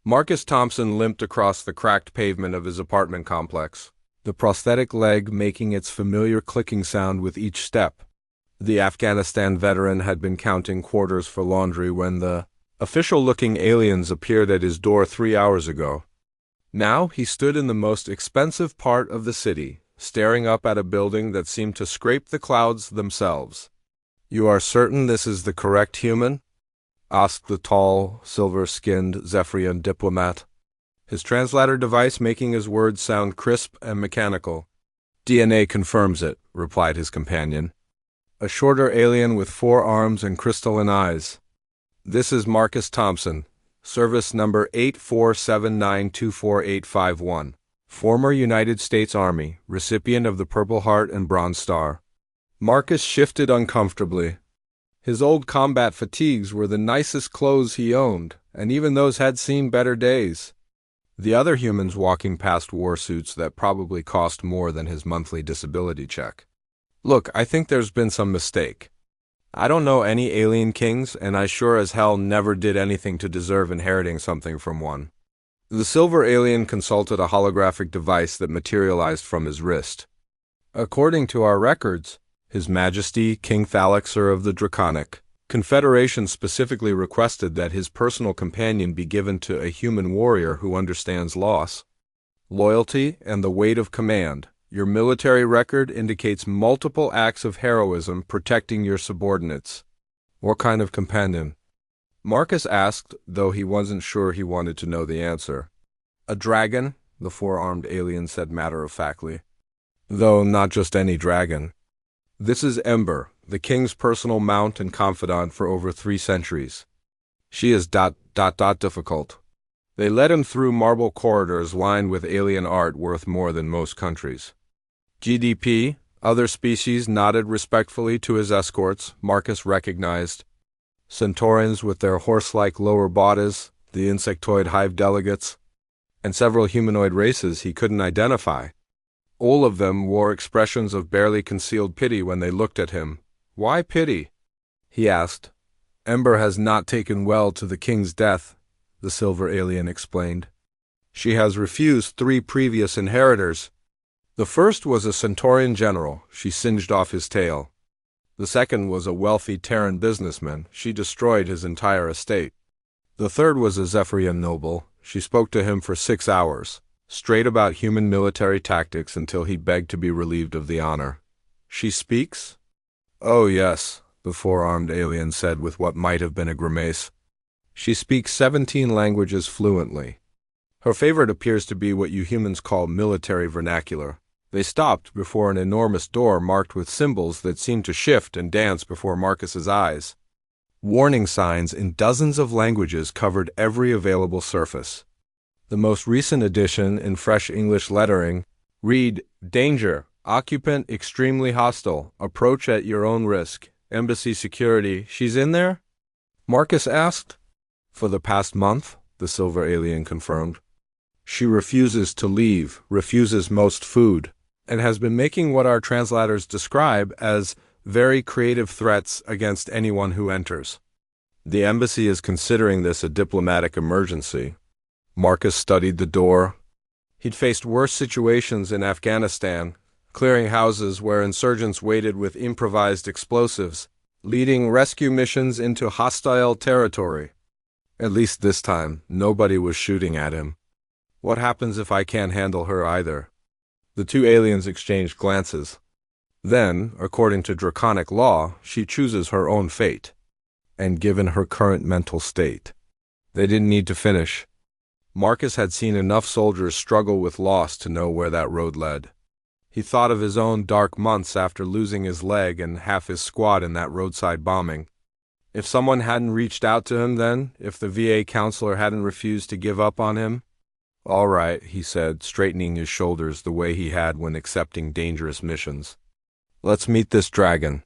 Marcus Thompson limped across the cracked pavement of his apartment complex, the prosthetic leg making its familiar clicking sound with each step. The Afghanistan veteran had been counting quarters for laundry when the official-looking aliens appeared at his door 3 hours ago. Now he stood in the most expensive part of the city, staring up at a building that seemed to scrape the clouds themselves. "You are certain this is the correct human?" asked the tall, silver-skinned Zephyrian diplomat, his translator device making his words sound crisp and mechanical. "DNA confirms it," replied his companion, a shorter alien with 4 arms and crystalline eyes. "This is Marcus Thompson, service number 847924851, former United States Army, recipient of the Purple Heart and Bronze Star." Marcus shifted uncomfortably. His old combat fatigues were the nicest clothes he owned, and even those had seen better days. The other humans walking past wore suits that probably cost more than his monthly disability check. "Look, I think there's been some mistake. I don't know any alien kings, and I sure as hell never did anything to deserve inheriting something from one." The silver alien consulted a holographic device that materialized from his wrist. "According to our records, His Majesty King Thalixer of the Draconic Confederation specifically requested that his personal companion be given to a human warrior who understands loss, loyalty, and the weight of command. Your military record indicates multiple acts of heroism protecting your subordinates." "What kind of companion?" Marcus asked, though he wasn't sure he wanted to know the answer. "A dragon," the 4-armed alien said matter-of-factly. "Though not just any dragon. This is Ember, the king's personal mount and confidant for over 3 centuries. She is ... difficult." They led him through marble corridors lined with alien art worth more than most countries. GDP, other species nodded respectfully to his escorts. Marcus recognized Centaurians with their horse-like lower bodies, the insectoid hive delegates, and several humanoid races he couldn't identify. All of them wore expressions of barely concealed pity when they looked at him. "Why pity?" he asked. "Ember has not taken well to the king's death," the silver alien explained. "She has refused 3 previous inheritors. The first was a Centaurian general. She singed off his tail. The second was a wealthy Terran businessman. She destroyed his entire estate. The third was a Zephyrian noble. She spoke to him for 6 hours, straight about human military tactics until he begged to be relieved of the honor." "She speaks?" "Oh yes," the 4-armed alien said with what might have been a grimace. "She speaks 17 languages fluently. Her favorite appears to be what you humans call military vernacular." They stopped before an enormous door marked with symbols that seemed to shift and dance before Marcus's eyes. Warning signs in dozens of languages covered every available surface. The most recent edition, in fresh English lettering, read, "Danger. Occupant extremely hostile. Approach at your own risk. Embassy security." "She's in there?" Marcus asked. "For the past month," the silver alien confirmed. "She refuses to leave, refuses most food, and has been making what our translators describe as very creative threats against anyone who enters. The embassy is considering this a diplomatic emergency." Marcus studied the door. He'd faced worse situations in Afghanistan, clearing houses where insurgents waited with improvised explosives, leading rescue missions into hostile territory. At least this time, nobody was shooting at him. "What happens if I can't handle her either?" The 2 aliens exchanged glances. "Then, according to draconic law, she chooses her own fate. And given her current mental state." They didn't need to finish. Marcus had seen enough soldiers struggle with loss to know where that road led. He thought of his own dark months after losing his leg and half his squad in that roadside bombing. If someone hadn't reached out to him then, if the VA counselor hadn't refused to give up on him. "All right," he said, straightening his shoulders the way he had when accepting dangerous missions. "Let's meet this dragon."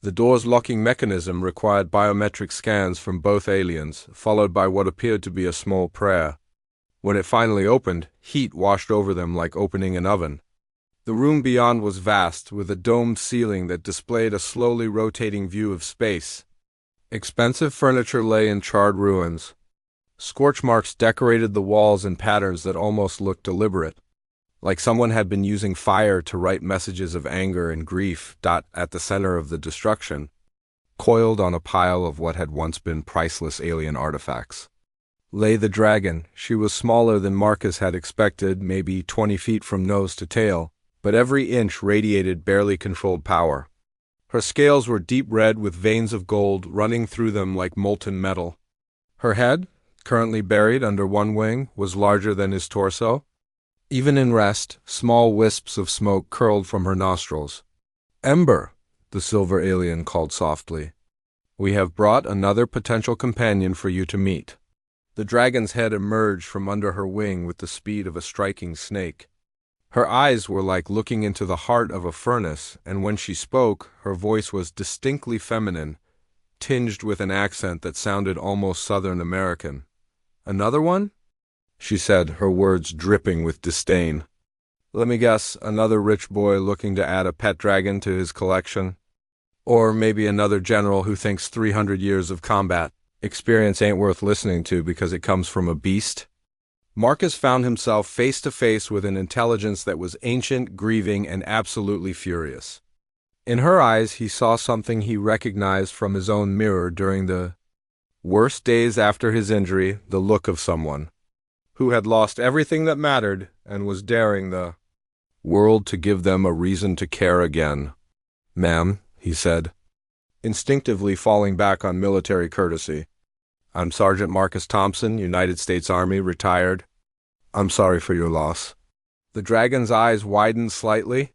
The door's locking mechanism required biometric scans from both aliens, followed by what appeared to be a small prayer. When it finally opened, heat washed over them like opening an oven. The room beyond was vast, with a domed ceiling that displayed a slowly rotating view of space. Expensive furniture lay in charred ruins. Scorch marks decorated the walls in patterns that almost looked deliberate, like someone had been using fire to write messages of anger and grief. At the center of the destruction, coiled on a pile of what had once been priceless alien artifacts, lay the dragon. She was smaller than Marcus had expected, maybe 20 feet from nose to tail, but every inch radiated barely controlled power. Her scales were deep red with veins of gold running through them like molten metal. Her head, currently buried under one wing, was larger than his torso. Even in rest, small wisps of smoke curled from her nostrils. "Ember," the silver alien called softly. "We have brought another potential companion for you to meet." The dragon's head emerged from under her wing with the speed of a striking snake. Her eyes were like looking into the heart of a furnace, and when she spoke, her voice was distinctly feminine, tinged with an accent that sounded almost Southern American. "Another one?" she said, her words dripping with disdain. "Let me guess, another rich boy looking to add a pet dragon to his collection? Or maybe another general who thinks 300 years of combat experience ain't worth listening to because it comes from a beast?" Marcus found himself face to face with an intelligence that was ancient, grieving, and absolutely furious. In her eyes, he saw something he recognized from his own mirror during the worst days after his injury, the look of someone who had lost everything that mattered and was daring the world to give them a reason to care again. "Ma'am," he said, instinctively falling back on military courtesy. "I'm Sergeant Marcus Thompson, United States Army, retired. I'm sorry for your loss." The dragon's eyes widened slightly.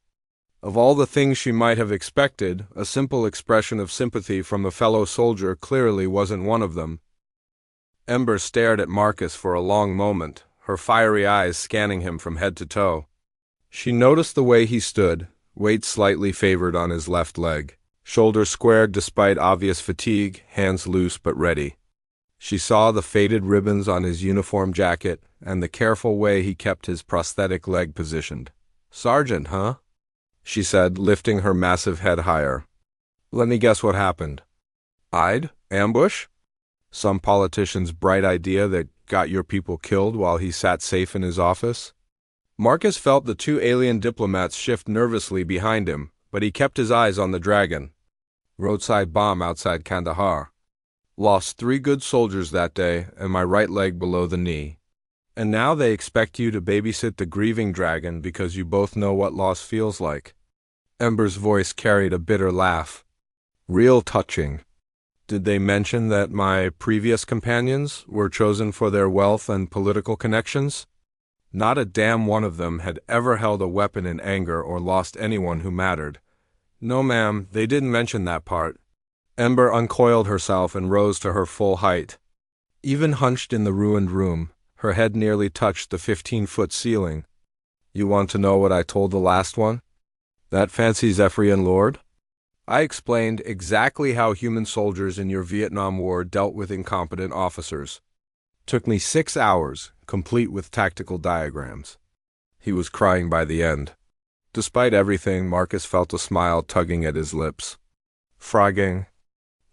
Of all the things she might have expected, a simple expression of sympathy from a fellow soldier clearly wasn't one of them. Ember stared at Marcus for a long moment, her fiery eyes scanning him from head to toe. She noticed the way he stood, weight slightly favored on his left leg, shoulders squared despite obvious fatigue, hands loose but ready. She saw the faded ribbons on his uniform jacket and the careful way he kept his prosthetic leg positioned. "Sergeant, huh?" she said, lifting her massive head higher. "Let me guess what happened. I'd ambush? Some politician's bright idea that got your people killed while he sat safe in his office?" Marcus felt the two alien diplomats shift nervously behind him, but he kept his eyes on the dragon. "Roadside bomb outside Kandahar. Lost 3 good soldiers that day and my right leg below the knee. And now they expect you to babysit the grieving dragon because you both know what loss feels like." Ember's voice carried a bitter laugh. "Real touching. Did they mention that my previous companions were chosen for their wealth and political connections? Not a damn one of them had ever held a weapon in anger or lost anyone who mattered. No, ma'am, they didn't mention that part." Ember uncoiled herself and rose to her full height. Even hunched in the ruined room, her head nearly touched the 15-foot ceiling. "You want to know what I told the last one? That fancy Zephyrian lord? I explained exactly how human soldiers in your Vietnam War dealt with incompetent officers. Took me 6 hours, complete with tactical diagrams." He was crying by the end. Despite everything, Marcus felt a smile tugging at his lips. "Fragging.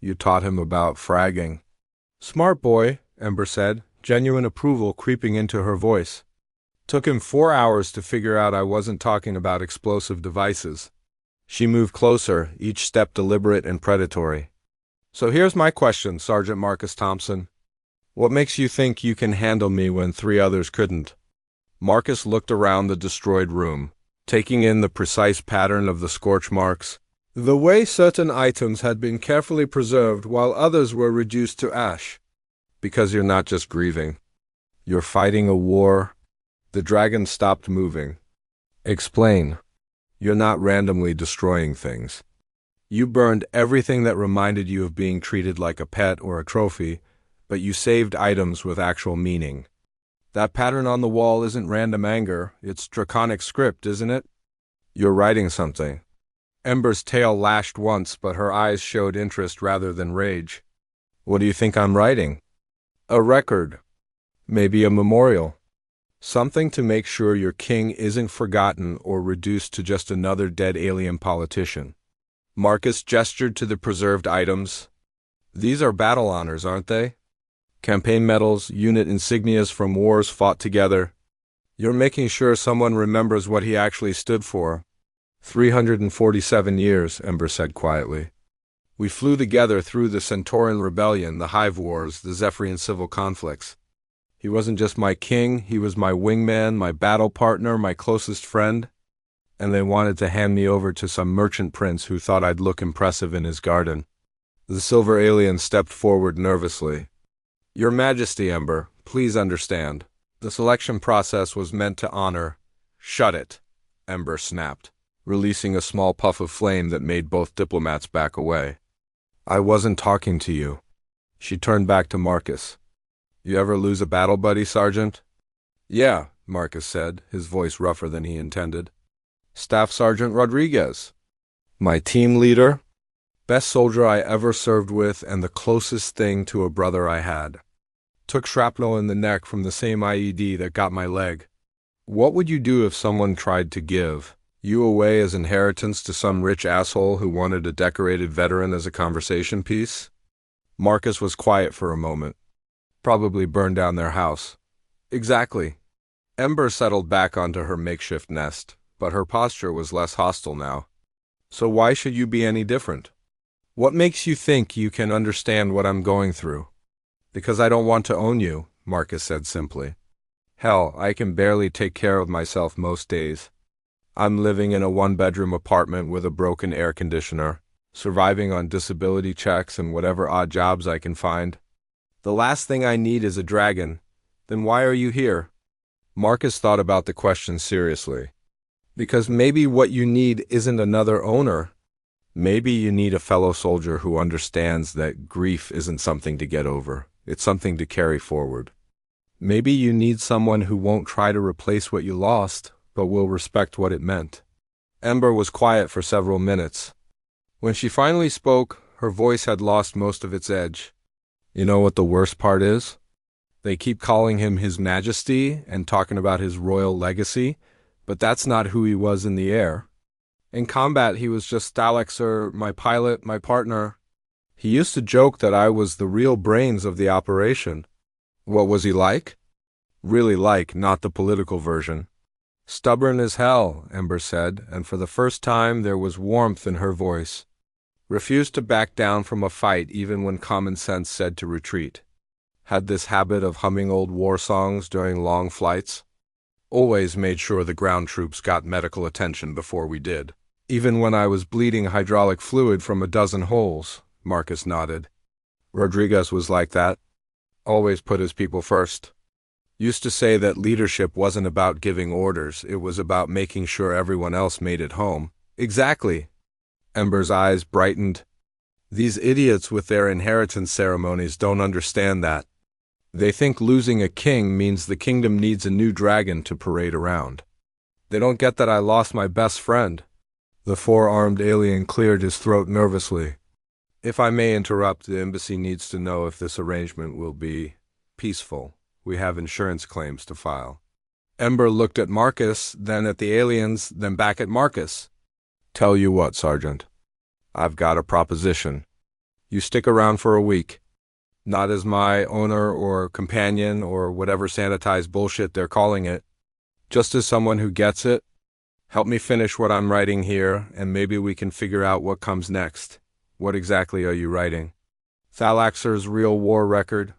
You taught him about fragging." "Smart boy," Ember said, genuine approval creeping into her voice. "Took him 4 hours to figure out I wasn't talking about explosive devices." She moved closer, each step deliberate and predatory. "So here's my question, Sergeant Marcus Thompson. What makes you think you can handle me when 3 others couldn't?" Marcus looked around the destroyed room, taking in the precise pattern of the scorch marks, the way certain items had been carefully preserved while others were reduced to ash. "Because you're not just grieving. You're fighting a war." The dragon stopped moving. "Explain. You're not randomly destroying things. You burned everything that reminded you of being treated like a pet or a trophy, but you saved items with actual meaning. That pattern on the wall isn't random anger, it's draconic script, isn't it? You're writing something." Ember's tail lashed once, but her eyes showed interest rather than rage. "What do you think I'm writing?" "A record. Maybe a memorial. Something to make sure your king isn't forgotten or reduced to just another dead alien politician." Marcus gestured to the preserved items. "These are battle honors, aren't they? Campaign medals, unit insignias from wars fought together. You're making sure someone remembers what he actually stood for. 347 years, Ember said quietly. We flew together through the Centaurian Rebellion, the Hive Wars, the Zephyrian civil conflicts. He wasn't just my king, he was my wingman, my battle partner, my closest friend. And they wanted to hand me over to some merchant prince who thought I'd look impressive in his garden. The silver alien stepped forward nervously. Your Majesty, Ember, please understand. The selection process was meant to honor. Shut it, Ember snapped, releasing a small puff of flame that made both diplomats back away. I wasn't talking to you. She turned back to Marcus. You ever lose a battle buddy, Sergeant? Yeah, Marcus said, his voice rougher than he intended. Staff Sergeant Rodriguez. My team leader? Best soldier I ever served with and the closest thing to a brother I had. Took shrapnel in the neck from the same IED that got my leg. What would you do if someone tried to give you away as inheritance to some rich asshole who wanted a decorated veteran as a conversation piece? Marcus was quiet for a moment. Probably burn down their house. Exactly. Ember settled back onto her makeshift nest, but her posture was less hostile now. So why should you be any different? What makes you think you can understand what I'm going through? Because I don't want to own you, Marcus said simply. Hell, I can barely take care of myself most days. I'm living in a one-bedroom apartment with a broken air conditioner, surviving on disability checks and whatever odd jobs I can find. The last thing I need is a dragon. Then why are you here? Marcus thought about the question seriously. Because maybe what you need isn't another owner. Maybe you need a fellow soldier who understands that grief isn't something to get over. It's something to carry forward. Maybe you need someone who won't try to replace what you lost, but will respect what it meant. Ember was quiet for several minutes. When she finally spoke, her voice had lost most of its edge. You know what the worst part is? They keep calling him His Majesty and talking about his royal legacy, but that's not who he was in the air. In combat, he was just Stalexer, my pilot, my partner. He used to joke that I was the real brains of the operation. What was he like? Really like, not the political version. Stubborn as hell, Ember said, and for the first time there was warmth in her voice. Refused to back down from a fight even when common sense said to retreat. Had this habit of humming old war songs during long flights. Always made sure the ground troops got medical attention before we did. Even when I was bleeding hydraulic fluid from a dozen holes, Marcus nodded. Rodriguez was like that. Always put his people first. Used to say that leadership wasn't about giving orders, it was about making sure everyone else made it home. Exactly. Ember's eyes brightened. These idiots with their inheritance ceremonies don't understand that. They think losing a king means the kingdom needs a new dragon to parade around. They don't get that I lost my best friend. The four-armed alien cleared his throat nervously. If I may interrupt, the embassy needs to know if this arrangement will be peaceful. We have insurance claims to file. Ember looked at Marcus, then at the aliens, then back at Marcus. Tell you what, Sergeant. I've got a proposition. You stick around for a week. Not as my owner or companion or whatever sanitized bullshit they're calling it. Just as someone who gets it. Help me finish what I'm writing here, and maybe we can figure out what comes next. What exactly are you writing? Thalaxer's real war record.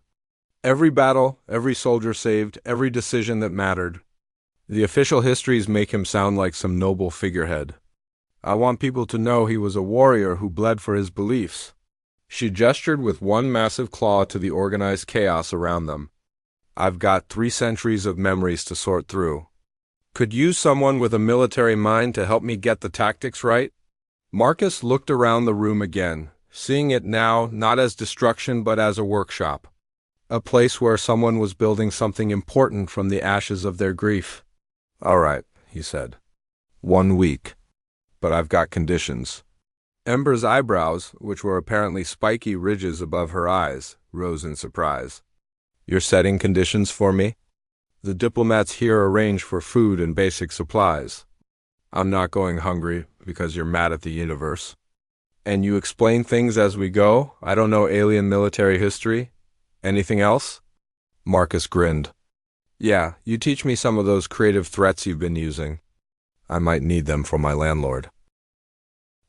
Every battle, every soldier saved, every decision that mattered. The official histories make him sound like some noble figurehead. I want people to know he was a warrior who bled for his beliefs. She gestured with one massive claw to the organized chaos around them. I've got 3 centuries of memories to sort through. Could use someone with a military mind to help me get the tactics right? Marcus looked around the room again, seeing it now not as destruction but as a workshop. A place where someone was building something important from the ashes of their grief. All right, he said. 1 week. But I've got conditions. Ember's eyebrows, which were apparently spiky ridges above her eyes, rose in surprise. You're setting conditions for me? The diplomats here arrange for food and basic supplies. I'm not going hungry because you're mad at the universe. And you explain things as we go? I don't know alien military history? Anything else? Marcus grinned. Yeah, you teach me some of those creative threats you've been using. I might need them for my landlord.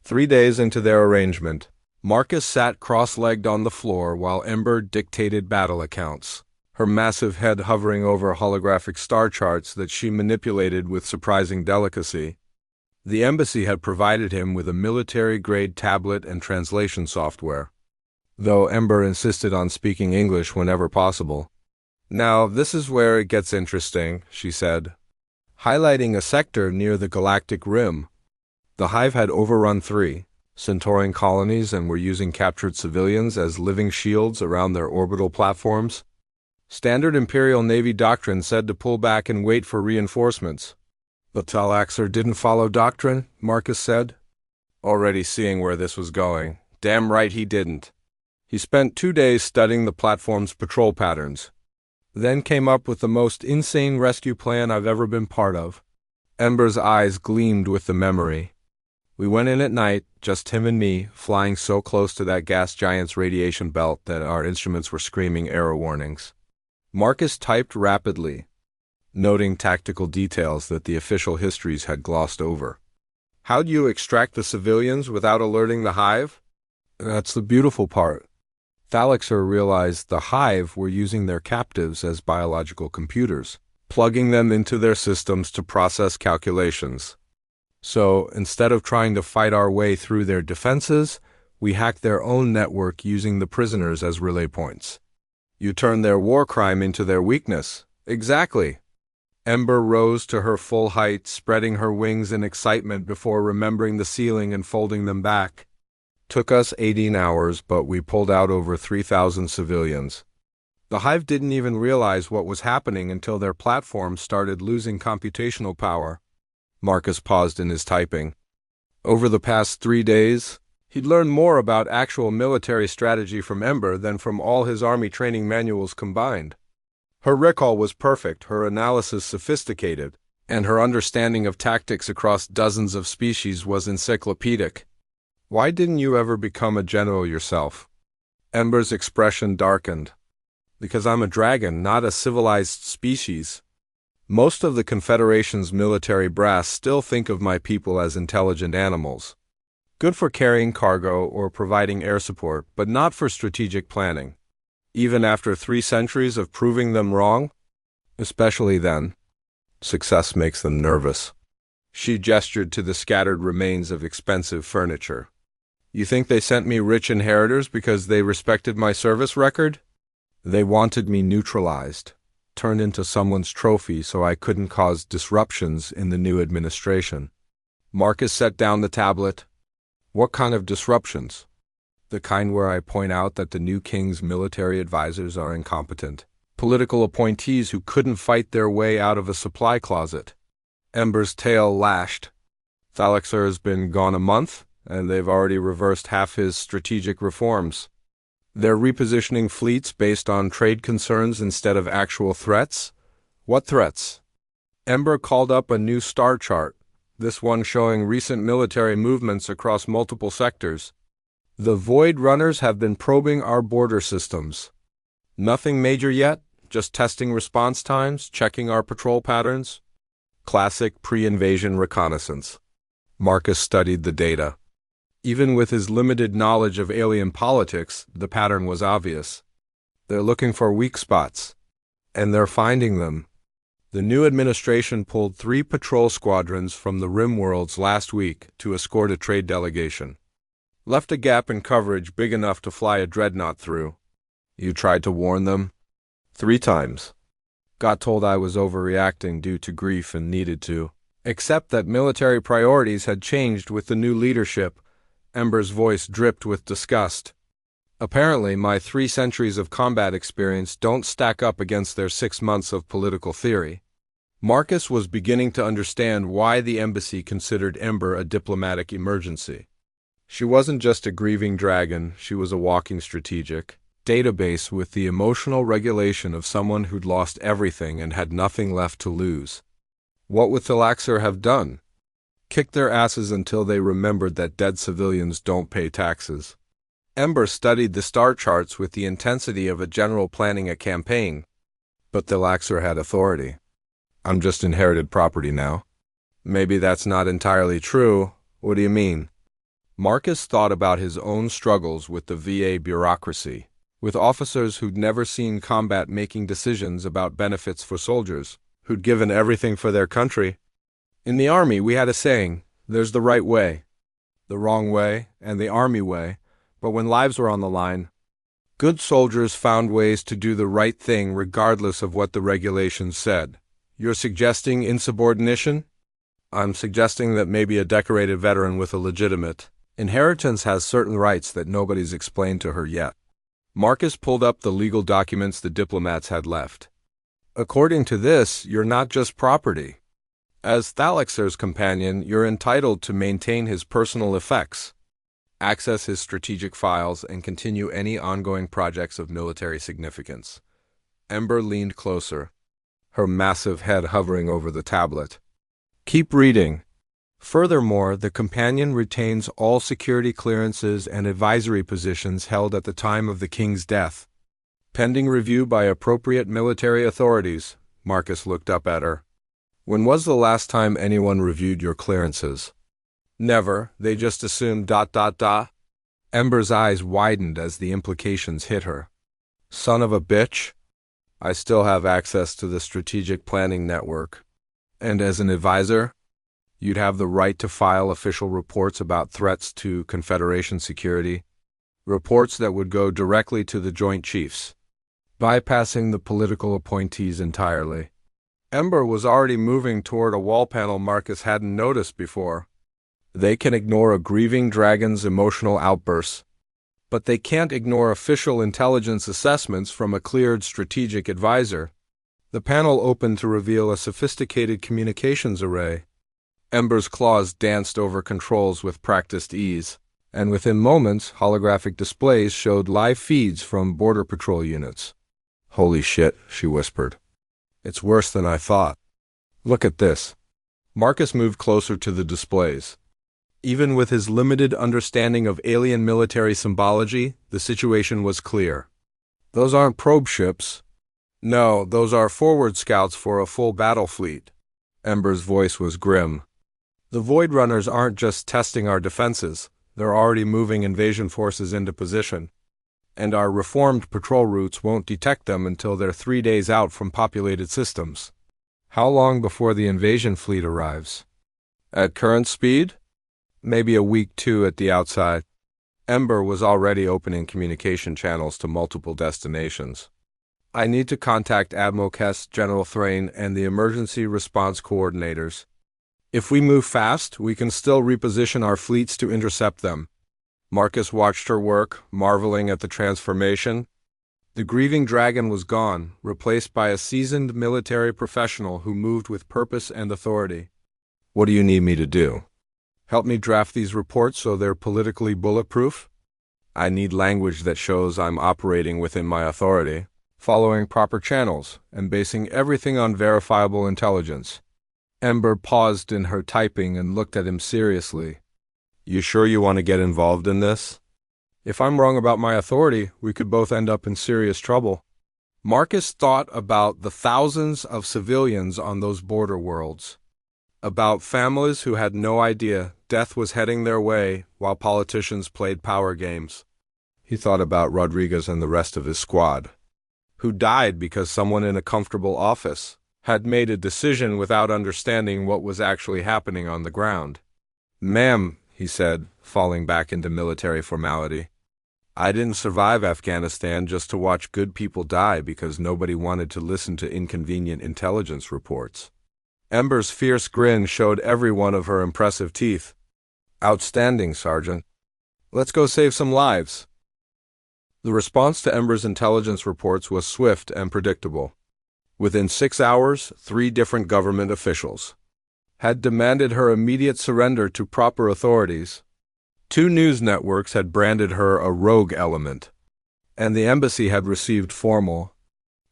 3 days into their arrangement, Marcus sat cross-legged on the floor while Ember dictated battle accounts, her massive head hovering over holographic star charts that she manipulated with surprising delicacy. The embassy had provided him with a military-grade tablet and translation software, though Ember insisted on speaking English whenever possible. Now, this is where it gets interesting, she said, highlighting a sector near the galactic rim. The Hive had overrun 3 Centaurian colonies and were using captured civilians as living shields around their orbital platforms. Standard Imperial Navy doctrine said to pull back and wait for reinforcements. The Talaxer didn't follow doctrine, Marcus said. Already seeing where this was going. Damn right he didn't. He spent 2 days studying the platform's patrol patterns, then came up with the most insane rescue plan I've ever been part of. Ember's eyes gleamed with the memory. We went in at night, just him and me, flying so close to that gas giant's radiation belt that our instruments were screaming error warnings. Marcus typed rapidly, noting tactical details that the official histories had glossed over. How'd you extract the civilians without alerting the Hive? That's the beautiful part. Thalaxer realized the Hive were using their captives as biological computers, plugging them into their systems to process calculations. So, instead of trying to fight our way through their defenses, we hacked their own network using the prisoners as relay points. You turned their war crime into their weakness. Exactly. Ember rose to her full height, spreading her wings in excitement before remembering the ceiling and folding them back. Took us 18 hours, but we pulled out over 3,000 civilians. The Hive didn't even realize what was happening until their platform started losing computational power. Marcus paused in his typing. Over the past 3 days, he'd learned more about actual military strategy from Ember than from all his army training manuals combined. Her recall was perfect, her analysis sophisticated, and her understanding of tactics across dozens of species was encyclopedic. Why didn't you ever become a general yourself? Ember's expression darkened. Because I'm a dragon, not a civilized species. Most of the Confederation's military brass still think of my people as intelligent animals. Good for carrying cargo or providing air support, but not for strategic planning. Even after 3 centuries of proving them wrong? Especially then. Success makes them nervous. She gestured to the scattered remains of expensive furniture. You think they sent me rich inheritors because they respected my service record? They wanted me neutralized, turned into someone's trophy so I couldn't cause disruptions in the new administration. Marcus set down the tablet. What kind of disruptions? The kind where I point out that the new king's military advisors are incompetent. Political appointees who couldn't fight their way out of a supply closet. Ember's tail lashed. Thalaxer has been gone a month, and they've already reversed half his strategic reforms. They're repositioning fleets based on trade concerns instead of actual threats? What threats? Ember called up a new star chart, this one showing recent military movements across multiple sectors. The Void Runners have been probing our border systems. Nothing major yet, just testing response times, checking our patrol patterns. Classic pre-invasion reconnaissance. Marcus studied the data. Even with his limited knowledge of alien politics, the pattern was obvious. They're looking for weak spots, and they're finding them. The new administration pulled 3 patrol squadrons from the Rim worlds last week to escort a trade delegation. Left a gap in coverage big enough to fly a dreadnought through. You tried to warn them? 3 times. Got told I was overreacting due to grief and needed to. Except that military priorities had changed with the new leadership. Ember's voice dripped with disgust. Apparently, my 3 centuries of combat experience don't stack up against their 6 months of political theory. Marcus was beginning to understand why the embassy considered Ember a diplomatic emergency. She wasn't just a grieving dragon, she was a walking strategic database with the emotional regulation of someone who'd lost everything and had nothing left to lose. What would Thalaxer have done? Kicked their asses until they remembered that dead civilians don't pay taxes. Ember studied the star charts with the intensity of a general planning a campaign, but the Laxer had authority. I'm just inherited property now. Maybe that's not entirely true. What do you mean? Marcus thought about his own struggles with the VA bureaucracy, with officers who'd never seen combat making decisions about benefits for soldiers, who'd given everything for their country. In the Army, we had a saying, there's the right way, the wrong way, and the Army way, but when lives were on the line, good soldiers found ways to do the right thing regardless of what the regulations said. You're suggesting insubordination? I'm suggesting that maybe a decorated veteran with a legitimate inheritance has certain rights that nobody's explained to her yet. Marcus pulled up the legal documents the diplomats had left. According to this, you're not just property. As Thalaxer's companion, you're entitled to maintain his personal effects, access his strategic files, and continue any ongoing projects of military significance. Ember leaned closer, her massive head hovering over the tablet. Keep reading. Furthermore, the companion retains all security clearances and advisory positions held at the time of the king's death. Pending review by appropriate military authorities. Marcus looked up at her. When was the last time anyone reviewed your clearances? Never. They just assumed ... Ember's eyes widened as the implications hit her. Son of a bitch. I still have access to the strategic planning network. And as an advisor, you'd have the right to file official reports about threats to Confederation security, reports that would go directly to the Joint Chiefs, bypassing the political appointees entirely. Ember was already moving toward a wall panel Marcus hadn't noticed before. They can ignore a grieving dragon's emotional outbursts, but they can't ignore official intelligence assessments from a cleared strategic advisor. The panel opened to reveal a sophisticated communications array. Ember's claws danced over controls with practiced ease, and within moments, holographic displays showed live feeds from Border Patrol units. Holy shit, she whispered. It's worse than I thought. Look at this. Marcus moved closer to the displays. Even with his limited understanding of alien military symbology, the situation was clear. Those aren't probe ships. No, those are forward scouts for a full battle fleet. Ember's voice was grim. The Void Runners aren't just testing our defenses, they're already moving invasion forces into position. And our reformed patrol routes won't detect them until they're 3 days out from populated systems. How long before the invasion fleet arrives? At current speed? Maybe a week, 2 at the outside. Ember was already opening communication channels to multiple destinations. I need to contact Admiral Kess, General Thrain, and the emergency response coordinators. If we move fast, we can still reposition our fleets to intercept them. Marcus watched her work, marveling at the transformation. The grieving dragon was gone, replaced by a seasoned military professional who moved with purpose and authority. What do you need me to do? Help me draft these reports so they're politically bulletproof? I need language that shows I'm operating within my authority, following proper channels, and basing everything on verifiable intelligence. Ember paused in her typing and looked at him seriously. You sure you want to get involved in this? If I'm wrong about my authority, we could both end up in serious trouble. Marcus thought about the thousands of civilians on those border worlds, about families who had no idea death was heading their way while politicians played power games. He thought about Rodriguez and the rest of his squad, who died because someone in a comfortable office had made a decision without understanding what was actually happening on the ground. Ma'am, he said, falling back into military formality. I didn't survive Afghanistan just to watch good people die because nobody wanted to listen to inconvenient intelligence reports. Ember's fierce grin showed every one of her impressive teeth. Outstanding, Sergeant. Let's go save some lives. The response to Ember's intelligence reports was swift and predictable. Within 6 hours, 3 different government officials had demanded her immediate surrender to proper authorities. 2 news networks had branded her a rogue element, and the embassy had received formal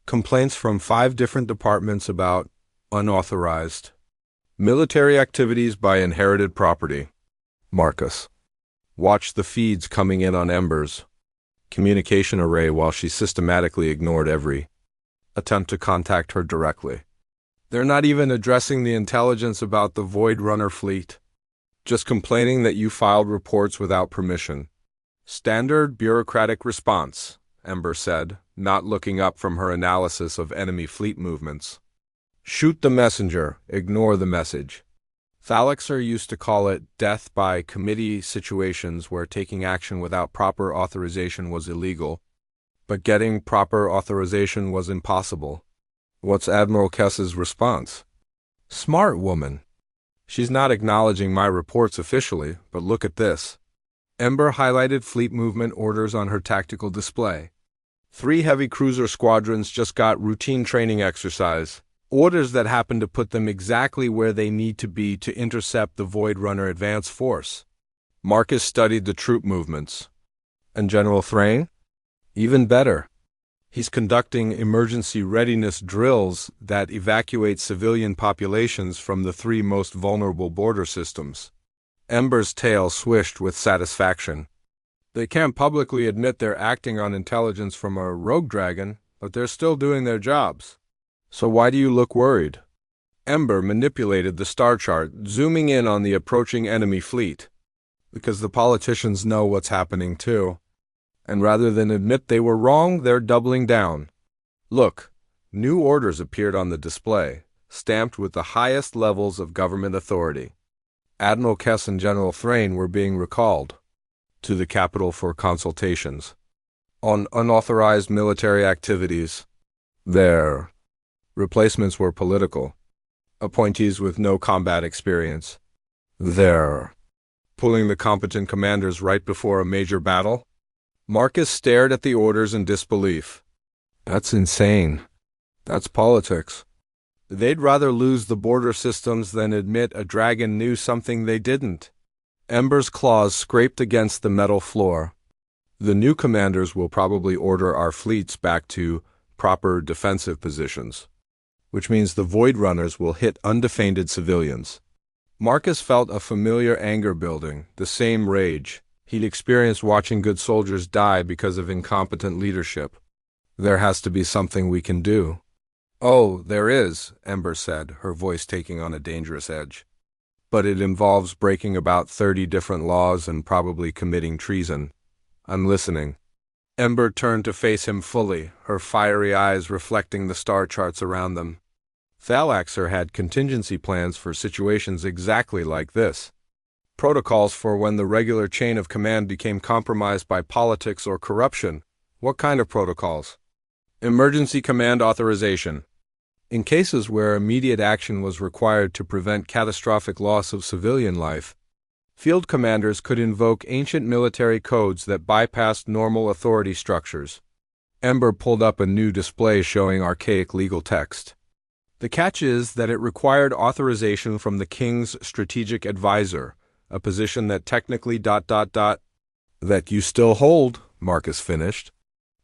complaints from 5 different departments about unauthorized military activities by inherited property. Marcus. watched the feeds coming in on Ember's communication array while she systematically ignored every attempt to contact her directly. They're not even addressing the intelligence about the Void Runner fleet, just complaining that you filed reports without permission. Standard bureaucratic response, Ember said, not looking up from her analysis of enemy fleet movements. Shoot the messenger, ignore the message. Thalexer used to call it death by committee situations where taking action without proper authorization was illegal, but getting proper authorization was impossible. What's Admiral Kess's response? Smart woman. She's not acknowledging my reports officially, but look at this. Ember highlighted fleet movement orders on her tactical display. 3 heavy cruiser squadrons just got routine training exercise. Orders that happen to put them exactly where they need to be to intercept the Void Runner advance force. Marcus studied the troop movements. And General Thrain? Even better. He's conducting emergency readiness drills that evacuate civilian populations from the 3 most vulnerable border systems. Ember's tail swished with satisfaction. They can't publicly admit they're acting on intelligence from a rogue dragon, but they're still doing their jobs. So why do you look worried? Ember manipulated the star chart, zooming in on the approaching enemy fleet. Because the politicians know what's happening too. And rather than admit they were wrong, they're doubling down. Look, new orders appeared on the display, stamped with the highest levels of government authority. Admiral Kess and General Thrain were being recalled to the capital for consultations on unauthorized military activities. Their replacements were political, appointees with no combat experience. They're pulling the competent commanders right before a major battle? Marcus stared at the orders in disbelief. That's insane. That's politics. They'd rather lose the border systems than admit a dragon knew something they didn't. Ember's claws scraped against the metal floor. The new commanders will probably order our fleets back to proper defensive positions, which means the Void Runners will hit undefended civilians. Marcus felt a familiar anger building, the same rage he'd experienced watching good soldiers die because of incompetent leadership. There has to be something we can do. Oh, there is, Ember said, her voice taking on a dangerous edge. But it involves breaking about 30 different laws and probably committing treason. I'm listening. Ember turned to face him fully, her fiery eyes reflecting the star charts around them. Thalaxer had contingency plans for situations exactly like this. Protocols for when the regular chain of command became compromised by politics or corruption. What kind of protocols? Emergency command authorization. In cases where immediate action was required to prevent catastrophic loss of civilian life, field commanders could invoke ancient military codes that bypassed normal authority structures. Ember pulled up a new display showing archaic legal text. The catch is that it required authorization from the king's strategic advisor, a position that technically ... that you still hold, Marcus finished.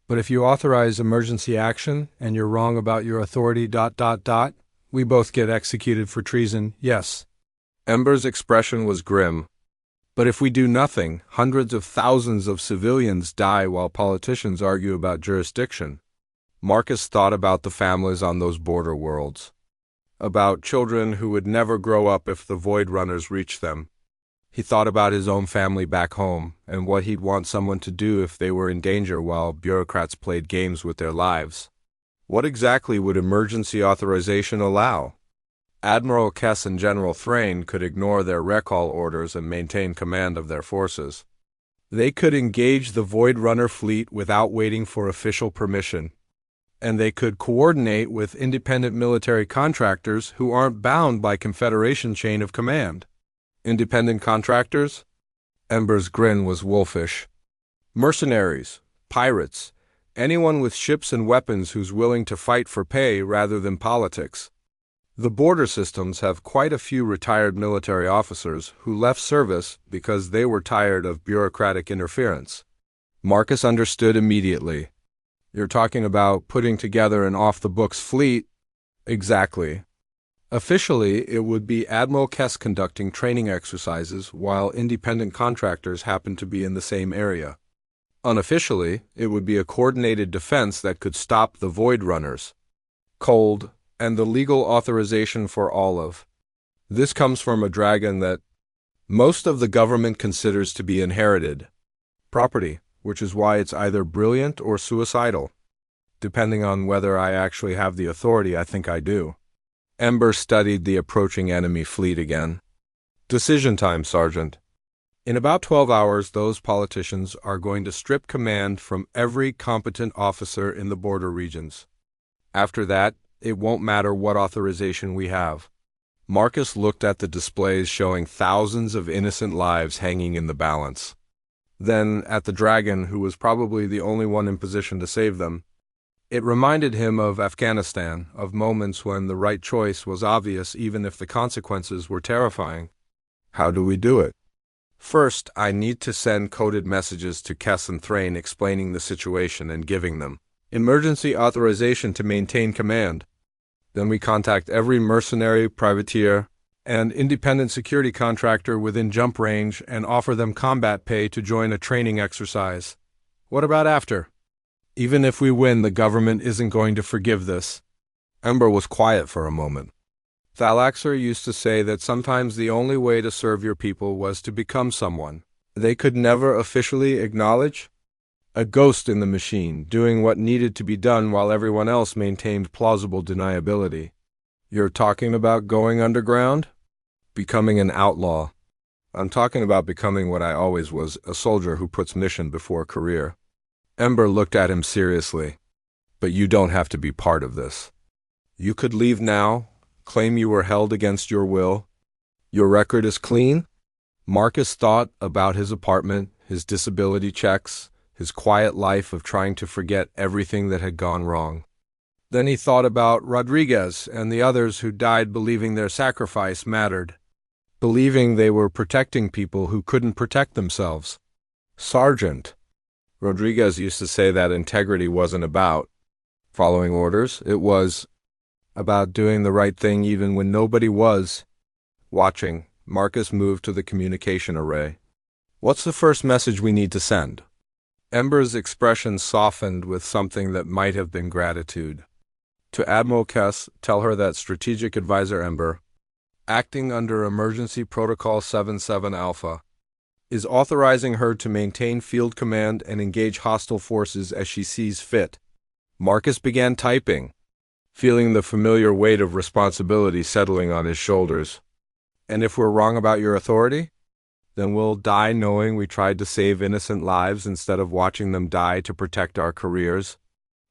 But if you authorize emergency action and you're wrong about your authority ... we both get executed for treason, yes. Ember's expression was grim. But if we do nothing, hundreds of thousands of civilians die while politicians argue about jurisdiction. Marcus thought about the families on those border worlds. About children who would never grow up if the Void Runners reached them. He thought about his own family back home and what he'd want someone to do if they were in danger while bureaucrats played games with their lives. What exactly would emergency authorization allow? Admiral Kess and General Thrain could ignore their recall orders and maintain command of their forces. They could engage the Void Runner fleet without waiting for official permission. And they could coordinate with independent military contractors who aren't bound by Confederation chain of command. Independent contractors? Ember's grin was wolfish. Mercenaries, pirates, anyone with ships and weapons who's willing to fight for pay rather than politics. The border systems have quite a few retired military officers who left service because they were tired of bureaucratic interference. Marcus understood immediately. You're talking about putting together an off-the-books fleet? Exactly. Officially, it would be Admiral Kess conducting training exercises while independent contractors happen to be in the same area. Unofficially, it would be a coordinated defense that could stop the Void Runners. Cold, and the legal authorization for Olive. This comes from a dragon that most of the government considers to be inherited property, which is why it's either brilliant or suicidal. Depending on whether I actually have the authority, I think I do. Ember studied the approaching enemy fleet again. Decision time, Sergeant. In about 12 hours, those politicians are going to strip command from every competent officer in the border regions. After that, it won't matter what authorization we have. Marcus looked at the displays showing thousands of innocent lives hanging in the balance. Then at the dragon, who was probably the only one in position to save them. It reminded him of Afghanistan, of moments when the right choice was obvious even if the consequences were terrifying. How do we do it? First, I need to send coded messages to Kess and Thrain explaining the situation and giving them emergency authorization to maintain command. Then we contact every mercenary, privateer, and independent security contractor within jump range and offer them combat pay to join a training exercise. What about after? Even if we win, the government isn't going to forgive this. Ember was quiet for a moment. Thalaxer used to say that sometimes the only way to serve your people was to become someone they could never officially acknowledge. A ghost in the machine, doing what needed to be done while everyone else maintained plausible deniability. You're talking about going underground? Becoming an outlaw. I'm talking about becoming what I always was, a soldier who puts mission before career. Ember looked at him seriously. But you don't have to be part of this. You could leave now, claim you were held against your will. Your record is clean? Marcus thought about his apartment, his disability checks, his quiet life of trying to forget everything that had gone wrong. Then he thought about Rodriguez and the others who died believing their sacrifice mattered, believing they were protecting people who couldn't protect themselves. Sergeant. Rodriguez used to say that integrity wasn't about following orders. It was about doing the right thing even when nobody was watching. Marcus moved to the communication array. What's the first message we need to send? Ember's expression softened with something that might have been gratitude. To Admiral Kess, tell her that Strategic Advisor Ember, acting under Emergency Protocol 77 Alpha, is authorizing her to maintain field command and engage hostile forces as she sees fit. Marcus began typing, feeling the familiar weight of responsibility settling on his shoulders. And if we're wrong about your authority, then we'll die knowing we tried to save innocent lives instead of watching them die to protect our careers.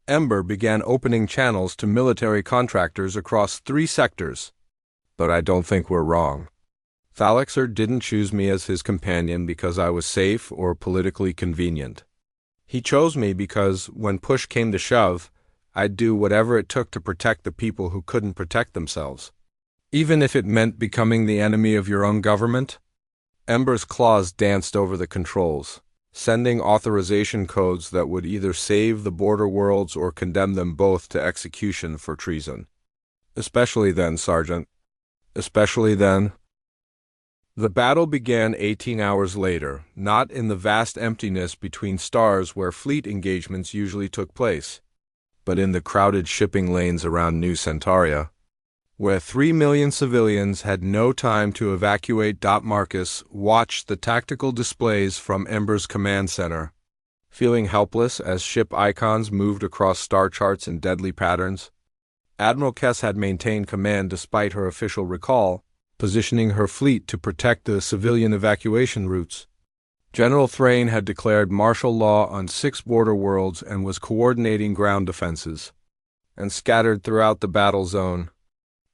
Ember began opening channels to military contractors across 3 sectors. But I don't think we're wrong. Thalaxer didn't choose me as his companion because I was safe or politically convenient. He chose me because, when push came to shove, I'd do whatever it took to protect the people who couldn't protect themselves. Even if it meant becoming the enemy of your own government? Ember's claws danced over the controls, sending authorization codes that would either save the border worlds or condemn them both to execution for treason. Especially then, Sergeant. Especially then. The battle began 18 hours later, not in the vast emptiness between stars where fleet engagements usually took place, but in the crowded shipping lanes around New Centauria, where 3 million civilians had no time to evacuate. Marcus watched the tactical displays from Ember's command center, feeling helpless as ship icons moved across star charts in deadly patterns. Admiral Kess had maintained command despite her official recall, positioning her fleet to protect the civilian evacuation routes. General Thrain had declared martial law on 6 border worlds and was coordinating ground defenses. And scattered throughout the battle zone,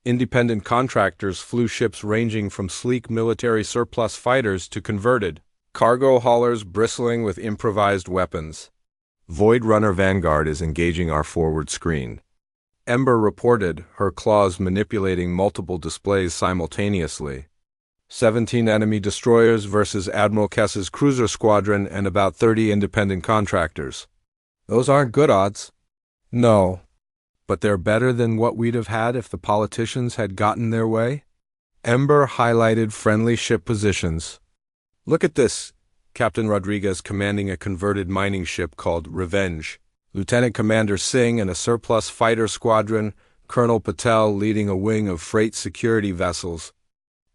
independent contractors flew ships ranging from sleek military surplus fighters to converted cargo haulers bristling with improvised weapons. Void Runner Vanguard is engaging our forward screen. Ember reported, her claws manipulating multiple displays simultaneously. 17 enemy destroyers versus Admiral Kess's cruiser squadron and about 30 independent contractors. Those aren't good odds. No. but they're better than what we'd have had if the politicians had gotten their way. Ember highlighted friendly ship positions. Look at this. Captain Rodriguez commanding a converted mining ship called Revenge. Lieutenant Commander Singh and a surplus fighter squadron, Colonel Patel leading a wing of freight security vessels.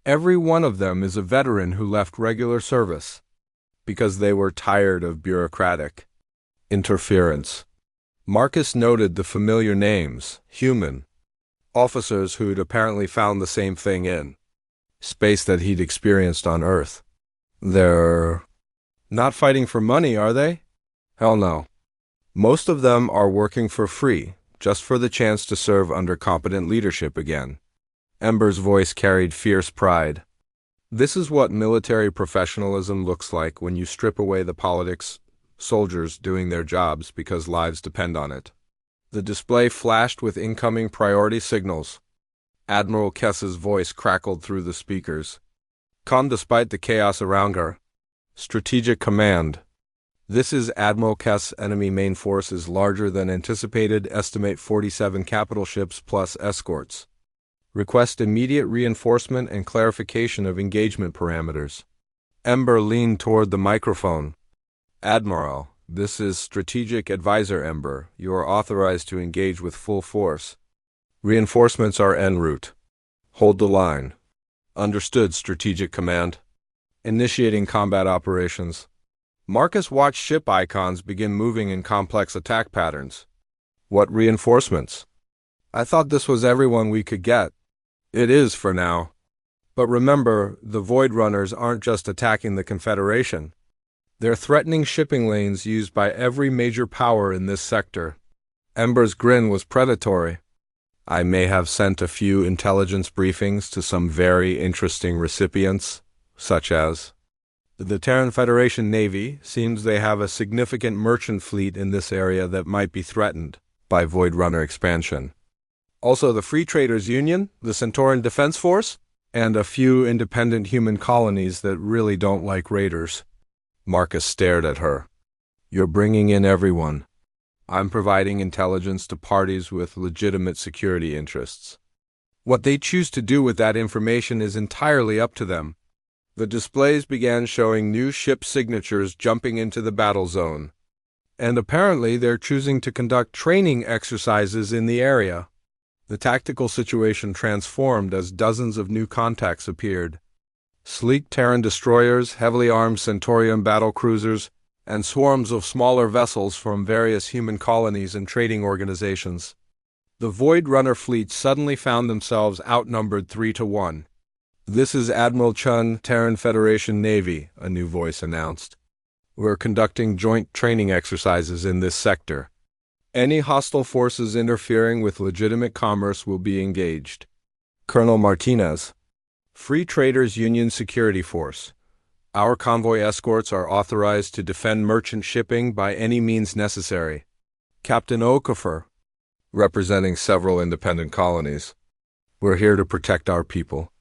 Every one of them is a veteran who left regular service because they were tired of bureaucratic interference. Marcus noted the familiar names, human, officers who'd apparently found the same thing in space that he'd experienced on Earth. They're not fighting for money, are they? Hell no. Most of them are working for free, just for the chance to serve under competent leadership again. Ember's voice carried fierce pride. This is what military professionalism looks like when you strip away the politics, soldiers doing their jobs because lives depend on it. The display flashed with incoming priority signals. Admiral Kess's voice crackled through the speakers. Calm despite the chaos around her. Strategic command. This is Admiral Kess. Enemy main force is larger than anticipated. Estimate 47 capital ships plus escorts. Request immediate reinforcement and clarification of engagement parameters. Ember leaned toward the microphone. Admiral, this is Strategic Advisor Ember. You are authorized to engage with full force. Reinforcements are en route. Hold the line. Understood, Strategic Command. Initiating combat operations. Marcus watched ship icons begin moving in complex attack patterns. What reinforcements? I thought this was everyone we could get. It is for now. But remember, the Void Runners aren't just attacking the Confederation. They're threatening shipping lanes used by every major power in this sector. Ember's grin was predatory. I may have sent a few intelligence briefings to some very interesting recipients, such as the Terran Federation Navy. Seems they have a significant merchant fleet in this area that might be threatened by Void Runner expansion. Also the Free Traders Union, the Centauran Defense Force, and a few independent human colonies that really don't like raiders. Marcus stared at her. You're bringing in everyone. I'm providing intelligence to parties with legitimate security interests. What they choose to do with that information is entirely up to them. The displays began showing new ship signatures jumping into the battle zone. And apparently they're choosing to conduct training exercises in the area. The tactical situation transformed as dozens of new contacts appeared. Sleek Terran destroyers, heavily armed Centaurian battle cruisers, and swarms of smaller vessels from various human colonies and trading organizations. The Void Runner fleet suddenly found themselves outnumbered 3-1. This is Admiral Chun, Terran Federation Navy, a new voice announced. We're conducting joint training exercises in this sector. Any hostile forces interfering with legitimate commerce will be engaged. Colonel Martinez. Free Traders Union Security Force. Our convoy escorts are authorized to defend merchant shipping by any means necessary. Captain Okafor, representing several independent colonies. We're here to protect our people.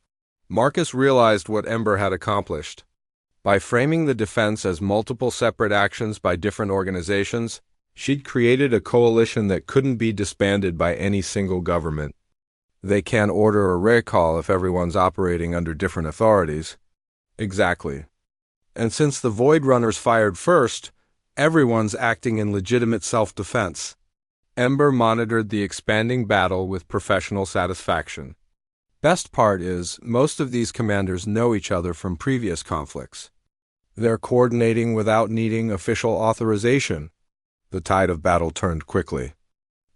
Marcus realized what Ember had accomplished. By framing the defense as multiple separate actions by different organizations, she'd created a coalition that couldn't be disbanded by any single government. They can't order a recall if everyone's operating under different authorities. Exactly. And since the Void Runners fired first, everyone's acting in legitimate self-defense. Ember monitored the expanding battle with professional satisfaction. Best part is, most of these commanders know each other from previous conflicts. They're coordinating without needing official authorization. The tide of battle turned quickly.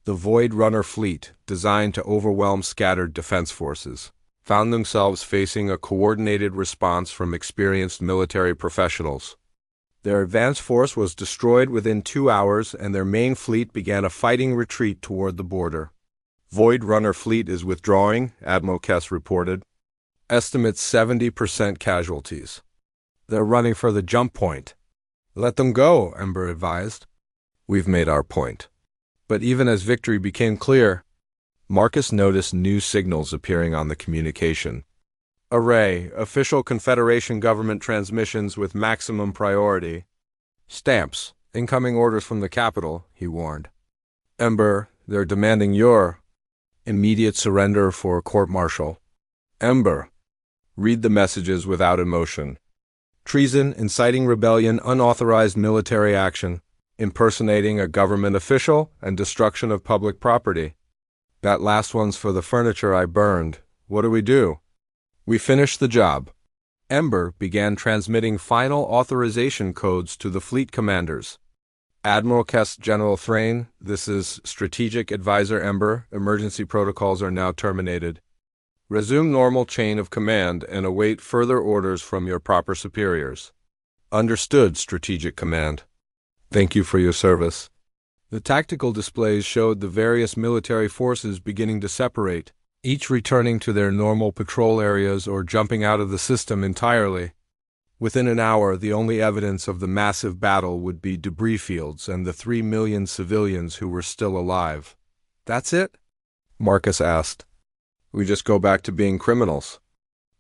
The Void Runner fleet, designed to overwhelm scattered defense forces, found themselves facing a coordinated response from experienced military professionals. Their advance force was destroyed within 2 hours, and their main fleet began a fighting retreat toward the border. Void Runner fleet is withdrawing, Admiral Kess reported. Estimates 70% casualties. They're running for the jump point. Let them go, Ember advised. We've made our point. But even as victory became clear, Marcus noticed new signals appearing on the communication. Array, official Confederation government transmissions with maximum priority. Stamps, incoming orders from the capital, he warned. Ember, They're demanding your immediate surrender for court-martial. Ember. Read the messages without emotion. Treason, inciting rebellion, unauthorized military action, impersonating a government official, and destruction of public property. That last one's for the furniture I burned. What do we do? We finished the job. Ember began transmitting final authorization codes to the fleet commanders. Admiral Kest, General Thrain, this is Strategic Advisor Ember. Emergency protocols are now terminated. Resume normal chain of command and await further orders from your proper superiors. Understood, Strategic Command. Thank you for your service. The tactical displays showed the various military forces beginning to separate, each returning to their normal patrol areas or jumping out of the system entirely. Within an hour, the only evidence of the massive battle would be debris fields and the 3 million civilians who were still alive. That's it? Marcus asked. We just go back to being criminals.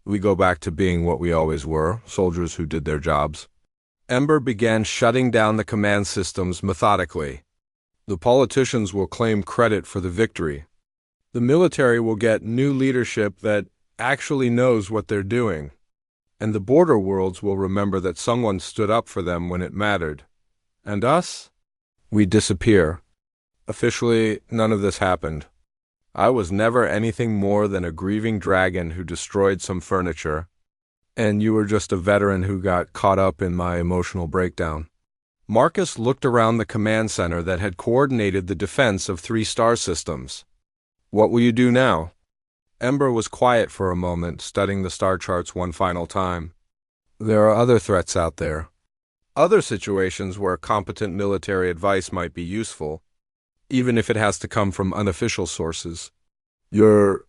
We go back to being what we always were, soldiers who did their jobs. Ember began shutting down the command systems methodically. The politicians will claim credit for the victory. The military will get new leadership that actually knows what they're doing. And the border worlds will remember that someone stood up for them when it mattered. And us? We disappear. Officially, none of this happened. I was never anything more than a grieving dragon who destroyed some furniture, and you were just a veteran who got caught up in my emotional breakdown. Marcus looked around the command center that had coordinated the defense of 3 star systems. What will you do now? Ember was quiet for a moment, studying the star charts one final time. There are other threats out there. Other situations where competent military advice might be useful, even if it has to come from unofficial sources. You're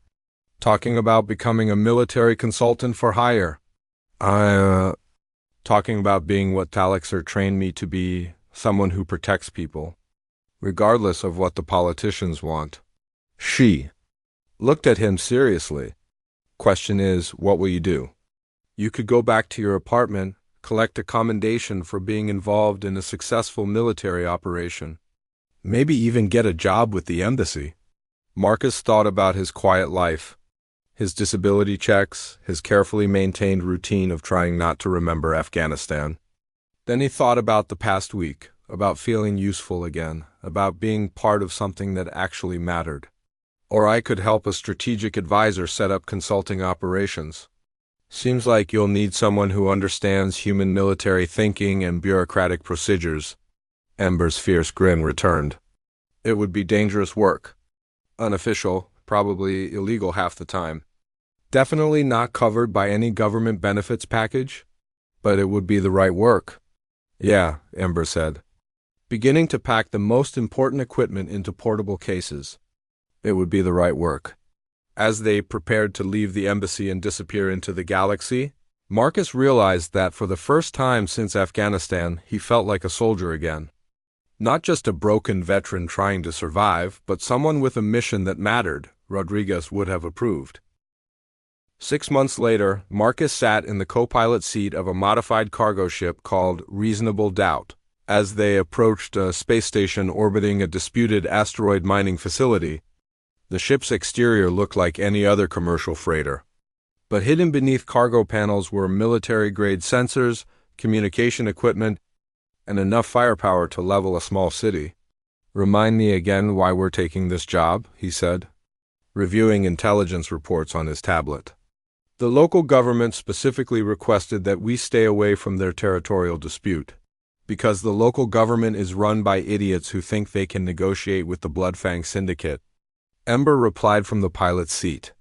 talking about becoming a military consultant for hire. Talking about being what Talixer trained me to be, someone who protects people, regardless of what the politicians want. She looked at him seriously. Question is, what will you do? You could go back to your apartment, collect a commendation for being involved in a successful military operation. Maybe even get a job with the embassy. Marcus thought about his quiet life, his disability checks, his carefully maintained routine of trying not to remember Afghanistan. Then he thought about the past week, about feeling useful again, about being part of something that actually mattered. Or I could help a strategic advisor set up consulting operations. Seems like you'll need someone who understands human military thinking and bureaucratic procedures. Ember's fierce grin returned. It would be dangerous work. Unofficial, probably illegal half the time. Definitely not covered by any government benefits package, but it would be the right work. Yeah, Ember said, beginning to pack the most important equipment into portable cases. It would be the right work. As they prepared to leave the embassy and disappear into the galaxy, Marcus realized that for the first time since Afghanistan, he felt like a soldier again. Not just a broken veteran trying to survive, but someone with a mission that mattered, Rodriguez would have approved. 6 months later, Marcus sat in the co-pilot seat of a modified cargo ship called Reasonable Doubt. As they approached a space station orbiting a disputed asteroid mining facility, the ship's exterior looked like any other commercial freighter. But hidden beneath cargo panels were military-grade sensors, communication equipment, and enough firepower to level a small city. Remind me again why we're taking this job, he said, reviewing intelligence reports on his tablet. The local government specifically requested that we stay away from their territorial dispute, because the local government is run by idiots who think they can negotiate with the Bloodfang Syndicate. Ember replied from the pilot's seat.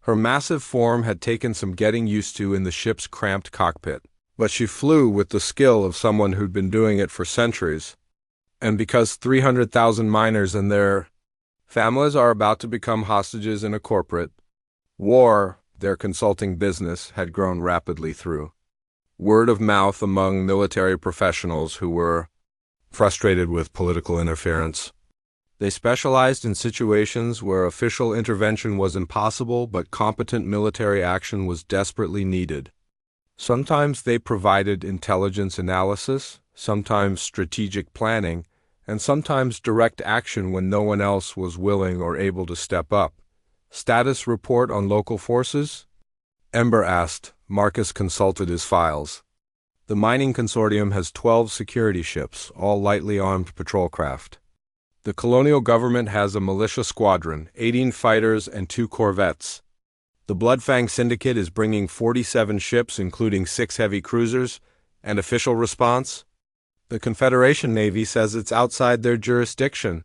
Her massive form had taken some getting used to in the ship's cramped cockpit, but she flew with the skill of someone who'd been doing it for centuries. And because 300,000 miners and their families are about to become hostages in a corporate war, their consulting business had grown rapidly through word of mouth among military professionals who were frustrated with political interference. They specialized in situations where official intervention was impossible but competent military action was desperately needed. Sometimes they provided intelligence analysis, sometimes strategic planning, and sometimes direct action when no one else was willing or able to step up. Status report on local forces? Ember asked. Marcus consulted his files. The mining consortium has 12 security ships, all lightly armed patrol craft. The colonial government has a militia squadron, 18 fighters, and 2 corvettes. The Bloodfang Syndicate is bringing 47 ships, including 6 heavy cruisers, and official response? The Confederation Navy says it's outside their jurisdiction.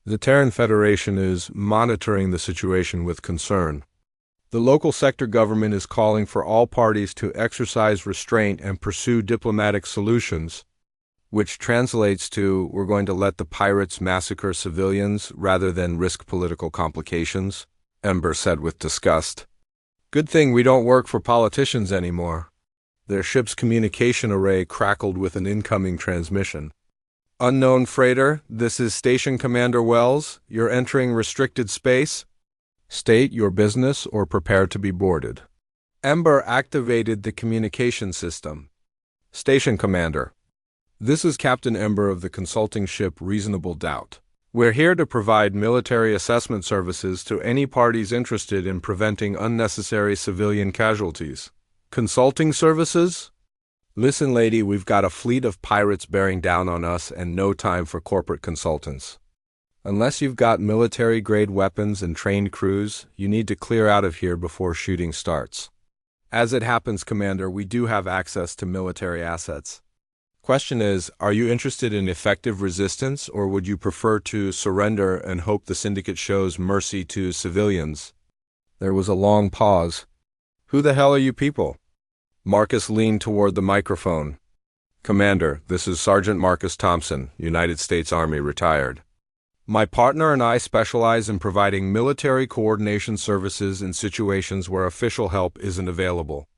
The Terran Federation is monitoring the situation with concern. The local sector government is calling for all parties to exercise restraint and pursue diplomatic solutions, which translates to, we're going to let the pirates massacre civilians rather than risk political complications, Ember said with disgust. Good thing we don't work for politicians anymore. Their ship's communication array crackled with an incoming transmission. Unknown freighter, this is Station Commander Wells. You're entering restricted space. State your business or prepare to be boarded. Ember activated the communication system. Station Commander. This is Captain Ember of the consulting ship Reasonable Doubt. We're here to provide military assessment services to any parties interested in preventing unnecessary civilian casualties. Consulting services? Listen, lady, we've got a fleet of pirates bearing down on us and no time for corporate consultants. Unless you've got military-grade weapons and trained crews, you need to clear out of here before shooting starts. As it happens, Commander, we do have access to military assets. Question is, are you interested in effective resistance, or would you prefer to surrender and hope the Syndicate shows mercy to civilians? There was a long pause. Who the hell are you people? Marcus leaned toward the microphone. Commander, this is Sergeant Marcus Thompson, United States Army, retired. My partner and I specialize in providing military coordination services in situations where official help isn't available.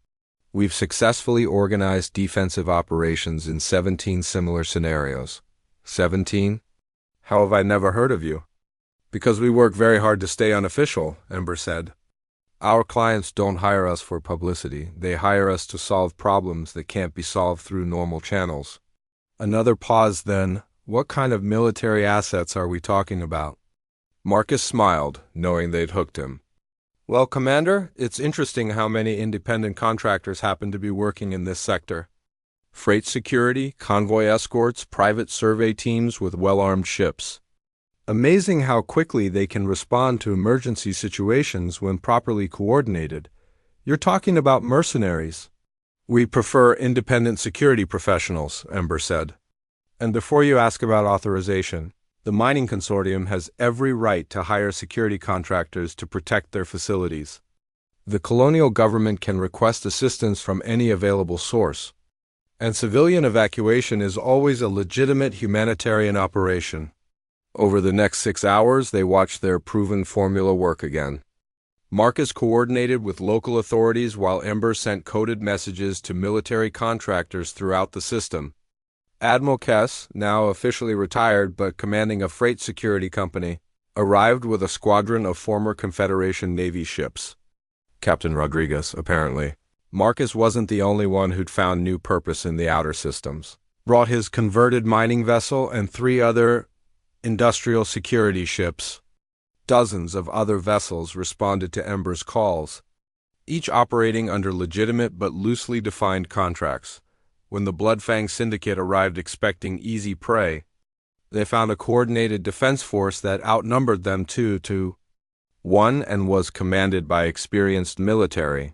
We've successfully organized defensive operations in 17 similar scenarios. 17? How have I never heard of you? Because we work very hard to stay unofficial, Ember said. Our clients don't hire us for publicity. They hire us to solve problems that can't be solved through normal channels. Another pause then. What kind of military assets are we talking about? Marcus smiled, knowing they'd hooked him. Well, Commander, it's interesting how many independent contractors happen to be working in this sector. Freight security, convoy escorts, private survey teams with well-armed ships. Amazing how quickly they can respond to emergency situations when properly coordinated. You're talking about mercenaries. We prefer independent security professionals, Ember said. And before you ask about authorization, the mining consortium has every right to hire security contractors to protect their facilities. The colonial government can request assistance from any available source, and civilian evacuation is always a legitimate humanitarian operation. Over the next 6 hours, they watched their proven formula work again. Marcus coordinated with local authorities while Ember sent coded messages to military contractors throughout the system. Admiral Kess, now officially retired but commanding a freight security company, arrived with a squadron of former Confederation Navy ships. Captain Rodriguez, apparently. Marcus wasn't the only one who'd found new purpose in the outer systems. Brought his converted mining vessel and 3 other industrial security ships. Dozens of other vessels responded to Ember's calls, each operating under legitimate but loosely defined contracts. When the Bloodfang Syndicate arrived expecting easy prey, they found a coordinated defense force that outnumbered them 2 to 1 and was commanded by experienced military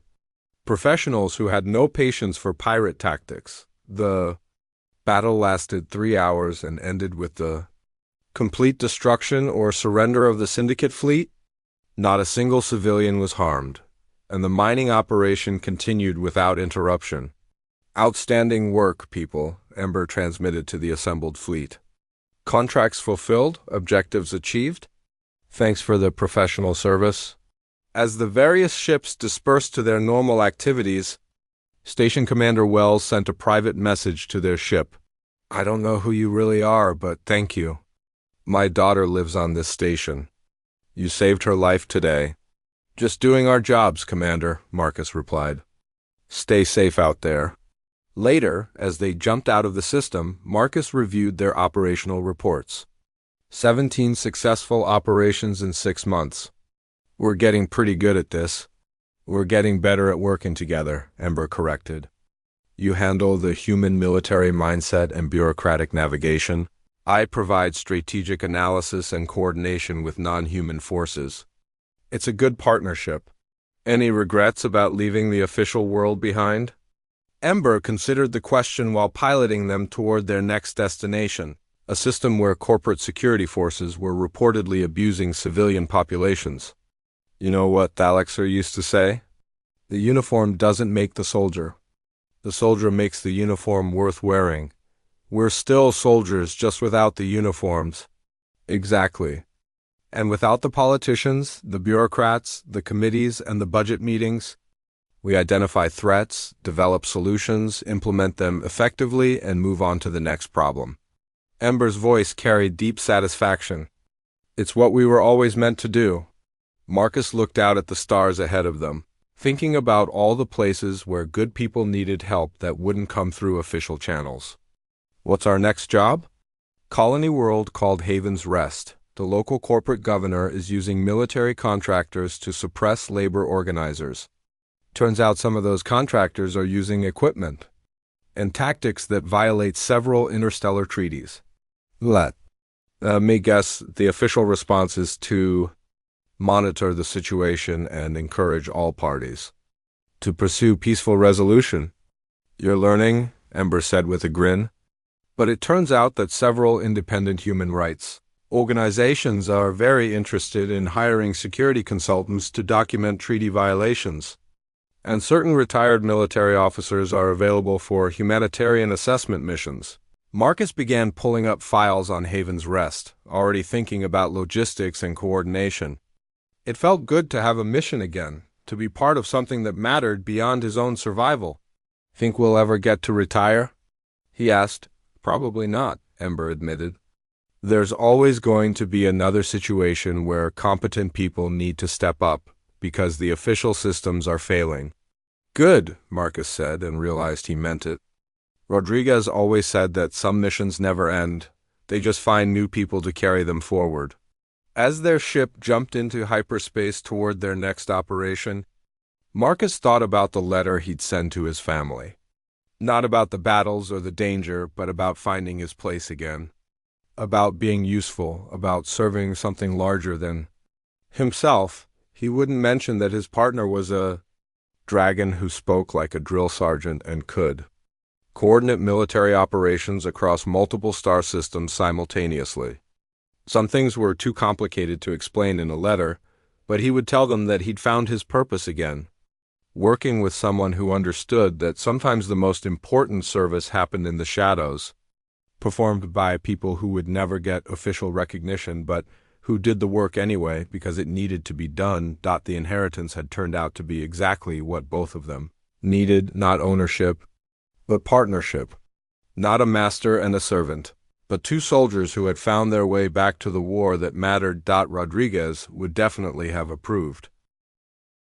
professionals who had no patience for pirate tactics. The battle lasted 3 hours and ended with the complete destruction or surrender of the Syndicate fleet. Not a single civilian was harmed, and the mining operation continued without interruption. Outstanding work, people, Ember transmitted to the assembled fleet. Contracts fulfilled, objectives achieved. Thanks for the professional service. As the various ships dispersed to their normal activities, Station Commander Wells sent a private message to their ship. I don't know who you really are, but thank you. My daughter lives on this station. You saved her life today. Just doing our jobs, Commander, Marcus replied. Stay safe out there. Later, as they jumped out of the system, Marcus reviewed their operational reports. 17 successful operations in 6 months. We're getting pretty good at this. We're getting better at working together, Ember corrected. You handle the human military mindset and bureaucratic navigation. I provide strategic analysis and coordination with non-human forces. It's a good partnership. Any regrets about leaving the official world behind? Ember considered the question while piloting them toward their next destination, a system where corporate security forces were reportedly abusing civilian populations. You know what Thalexer used to say? The uniform doesn't make the soldier. The soldier makes the uniform worth wearing. We're still soldiers, just without the uniforms. Exactly. And without the politicians, the bureaucrats, the committees, and the budget meetings, we identify threats, develop solutions, implement them effectively, and move on to the next problem. Ember's voice carried deep satisfaction. It's what we were always meant to do. Marcus looked out at the stars ahead of them, thinking about all the places where good people needed help that wouldn't come through official channels. What's our next job? Colony World called Haven's Rest. The local corporate governor is using military contractors to suppress labor organizers. Turns out some of those contractors are using equipment and tactics that violate several interstellar treaties. Let me guess, the official response is to monitor the situation and encourage all parties to pursue peaceful resolution. You're learning, Ember said with a grin. But it turns out that several independent human rights organizations are very interested in hiring security consultants to document treaty violations. And certain retired military officers are available for humanitarian assessment missions. Marcus began pulling up files on Haven's Rest, already thinking about logistics and coordination. It felt good to have a mission again, to be part of something that mattered beyond his own survival. Think we'll ever get to retire? He asked. Probably not, Ember admitted. There's always going to be another situation where competent people need to step up because the official systems are failing. Good, Marcus said, and realized he meant it. Rodriguez always said that some missions never end. They just find new people to carry them forward. As their ship jumped into hyperspace toward their next operation, Marcus thought about the letter he'd send to his family. Not about the battles or the danger, but about finding his place again. About being useful, about serving something larger than himself. He wouldn't mention that his partner was a dragon who spoke like a drill sergeant and could coordinate military operations across multiple star systems simultaneously. Some things were too complicated to explain in a letter, but he would tell them that he'd found his purpose again, working with someone who understood that sometimes the most important service happened in the shadows, performed by people who would never get official recognition, but who did the work anyway because it needed to be done. The inheritance had turned out to be exactly what both of them needed, not ownership, but partnership. Not a master and a servant, but two soldiers who had found their way back to the war that mattered. Rodriguez would definitely have approved.